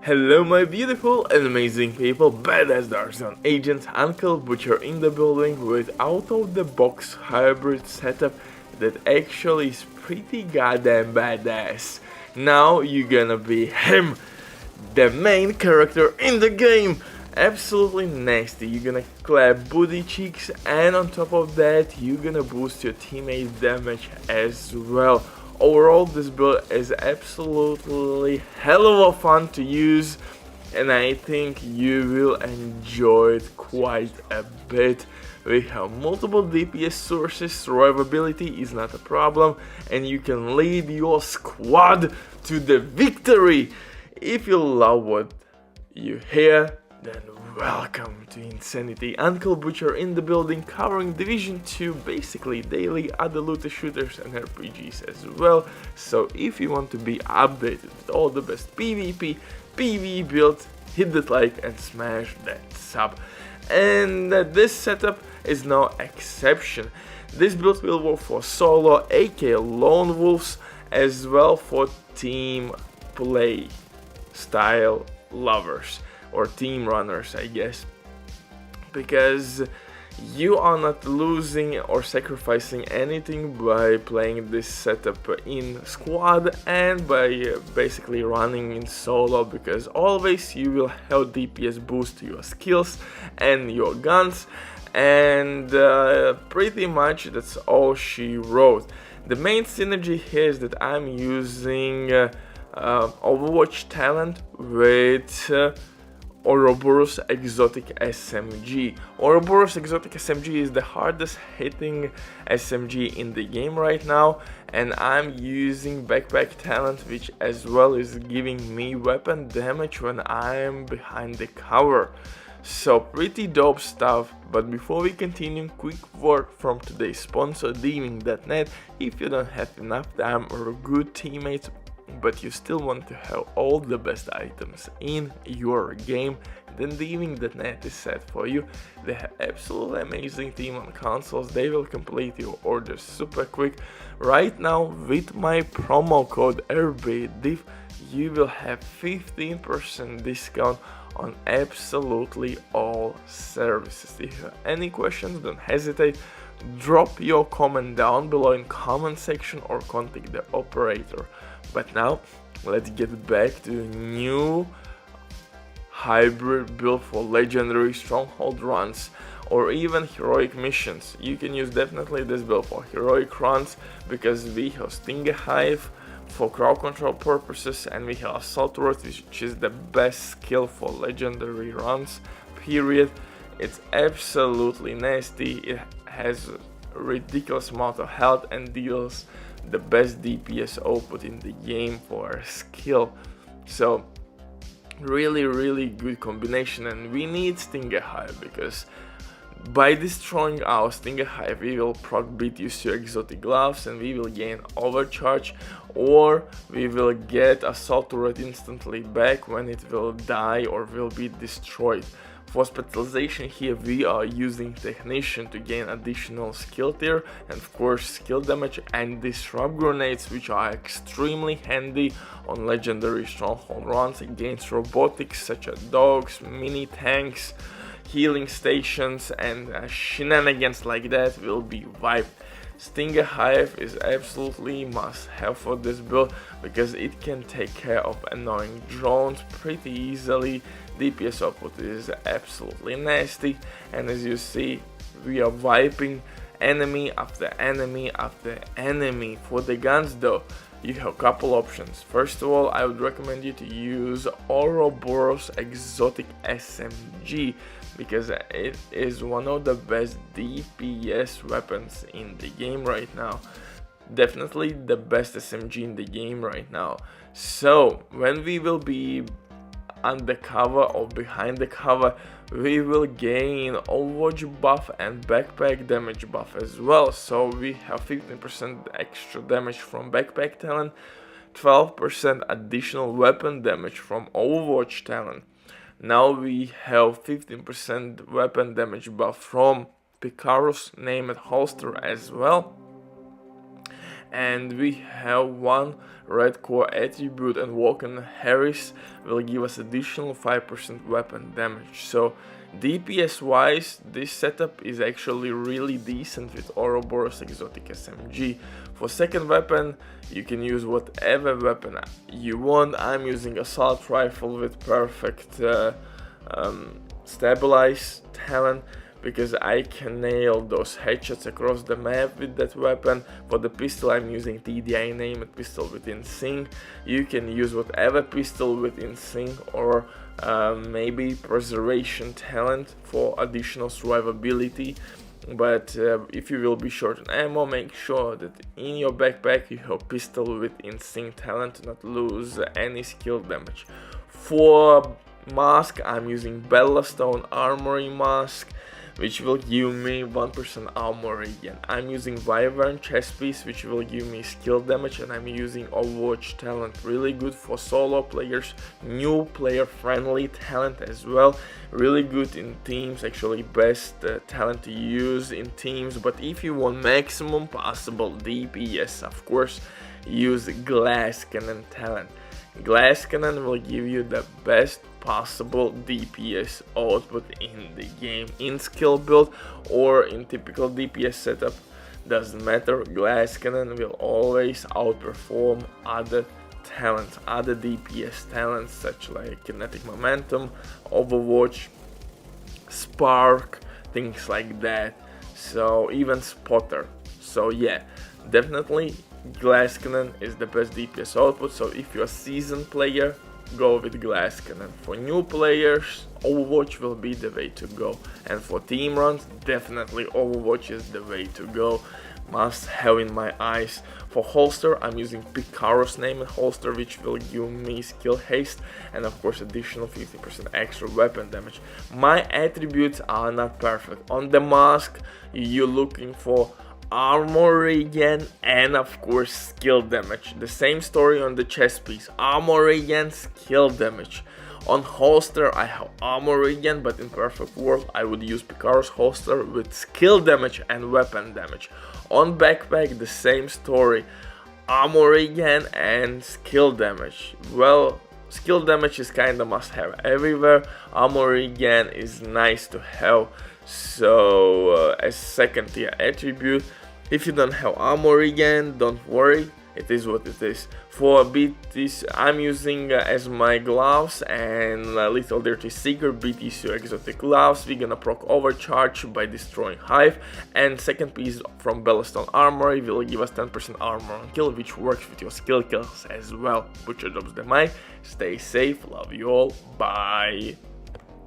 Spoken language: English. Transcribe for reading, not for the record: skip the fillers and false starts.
Hello my beautiful and amazing people, badass Dark Zone agents, Uncle Butcher in the building with out-of-the-box hybrid setup that actually is pretty goddamn badass. Now you're gonna be him, the main character in the game. Absolutely nasty. You're gonna clap booty cheeks, and on top of that you're gonna boost your teammate damage as well. Overall, this build is absolutely hell of a fun to use, and I think you will enjoy it quite a bit. We have multiple DPS sources, survivability is not a problem, and you can lead your squad to the victory. If you love what you hear, then welcome to Insanity. Uncle Butcher in the building, covering Division 2, basically daily, other looter shooters and RPGs as well. So if you want to be updated with all the best PvP, PvE builds, hit that like and smash that sub. And this setup is no exception. This build will work for solo, aka lone wolves, as well for team play style lovers. Or team runners, I guess, because you are not losing or sacrificing anything by playing this setup in squad and by basically running in solo, because always you will have DPS boost to your skills and your guns, and pretty much that's all she wrote. The main synergy here is that I'm using Overwatch talent with OUROBORS exotic SMG. OUROBORS exotic SMG is the hardest hitting SMG in the game right now, and I'm using backpack talent, which as well is giving me weapon damage when I'm behind the cover. So pretty dope stuff. But before we continue, quick word from today's sponsor, Diving.net. If you don't have enough time or good teammates, but you still want to have all the best items in your game, then Diving.net is set for you. They have absolutely amazing team on consoles. They will complete your orders super quick. Right now, with my promo code RBDIV, you will have 15% discount on absolutely all services. If you have any questions, don't hesitate. Drop your comment down below in comment section or contact the operator. But now let's get back to the new hybrid build for legendary stronghold runs or even heroic missions. You can use definitely this build for heroic runs because we have Stinger Hive for crowd control purposes, and we have Assault Turret, which is the best skill for legendary runs, period. It's absolutely nasty. It has a ridiculous amount of health and deals the best DPS output in the game for a skill. So really good combination, and we need Stinger Hive because by destroying our Stinger Hive we will proc BTSU exotic gloves and we will gain overcharge, or we will get Assault Turret instantly back when it will die or will be destroyed. For specialization here we are using Technician to gain additional skill tier and of course skill damage, and disrupt grenades, which are extremely handy on legendary stronghold runs against robotics such as dogs, mini tanks, healing stations, and shenanigans like that will be wiped. Stinger Hive is absolutely must have for this build because it can take care of annoying drones pretty easily. DPS output is absolutely nasty, and as you see we are wiping enemy after enemy after enemy. For the guns though, you have a couple options. First of all, I would recommend you to use OUROBORS exotic SMG because it is one of the best DPS weapons in the game right now. Definitely the best SMG in the game right now. So when we will be under cover or behind the cover, we will gain Overwatch buff and backpack damage buff as well. So we have 15% extra damage from backpack talent, 12% additional weapon damage from Overwatch talent. Now we have 15% weapon damage buff from Picaro's named holster as well. and we have one red core attribute, and Walken Harris will give us additional 5% weapon damage. So DPS wise, this setup is actually really decent with OUROBORS exotic SMG. For second weapon, you can use whatever weapon you want. I'm using assault rifle with perfect stabilize talent, because I can nail those headshots across the map with that weapon. For the pistol, I'm using TDI named pistol within sync. You can use whatever pistol within sync, or maybe preservation talent for additional survivability. But if you will be short on ammo, make sure that in your backpack you have pistol with instinct talent to not lose any skill damage. For mask, I'm using Bellastone Armory mask, which will give me 1% armor again. I'm using Wyvern chest piece, which will give me skill damage, and I'm using Overwatch talent, really good for solo players, new player friendly talent as well, really good in teams, actually best talent to use in teams. But if you want maximum possible DPS, of course, use Glass Cannon talent. Glass Cannon will give you the best possible DPS output in the game, in skill build or in typical DPS setup, doesn't matter. Glass Cannon will always outperform other talents, other DPS talents such like Kinetic Momentum, Overwatch, Spark, things like that, so even Spotter. So yeah, definitely Glass Cannon is the best DPS output. So if you're a seasoned player, go with Glass Cannon. For new players, Overwatch will be the way to go, and for team runs, definitely Overwatch is the way to go, must have in my eyes. For holster, I'm using Karlson named holster, which will give me skill haste and of course additional 50% extra weapon damage. My attributes are not perfect. On the mask, you're looking for armor regen and of course skill damage. The same story on the chest piece, armor regen, skill damage. On holster, I have armor regen, but in perfect world I would use Picaro's holster with skill damage and weapon damage. On backpack, the same story, armor regen and skill damage. Well, skill damage is kinda must have everywhere, armor regen is nice to have, so as second tier attribute. If you don't have armor regen, don't worry, it is what it is. For BTS, I'm using as my gloves and Little Dirty Secret BTSU exotic gloves. We're gonna proc overcharge by destroying Hive, and second piece from Bellastone Armory will give us 10% armor on kill, which works with your skill kills as well. Butcher drops the mic, stay safe, love you all, bye.